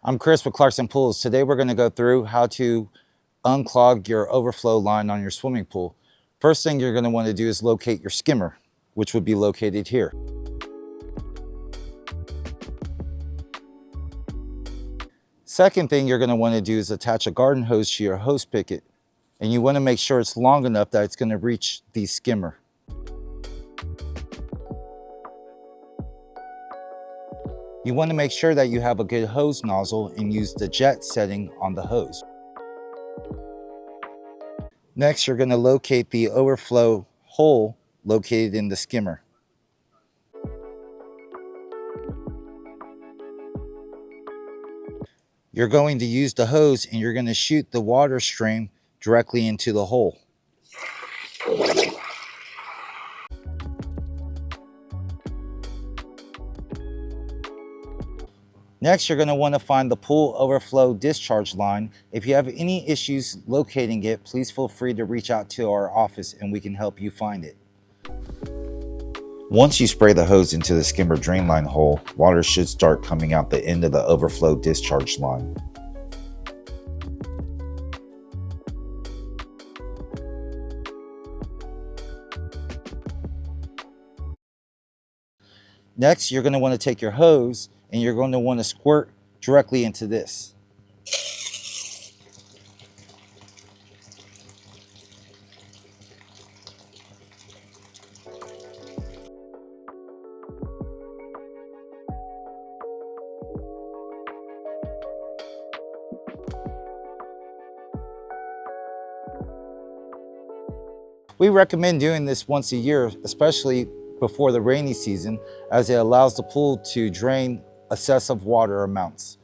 I'm Chris with Clarkson Pools. Today we're going to go through how to unclog your overflow line on your swimming pool. First thing you're going to want to do is locate your skimmer, which would be located here. Second thing you're going to want to do is attach a garden hose to your hose spigot, and you want to make sure it's long enough that it's going to reach the skimmer. You want to make sure that you have a good hose nozzle and use the jet setting on the hose. Next, you're going to locate the overflow hole located in the skimmer. You're going to use the hose and you're going to shoot the water stream directly into the hole. Next, you're going to want to find the pool overflow discharge line. If you have any issues locating it, please feel free to reach out to our office and we can help you find it. Once you spray the hose into the skimmer drain line hole, water should start coming out the end of the overflow discharge line. Next, you're going to want to take your hose and you're going to want to squirt directly into this. We recommend doing this once a year, especially before the rainy season, as it allows the pool to drain excessive water amounts.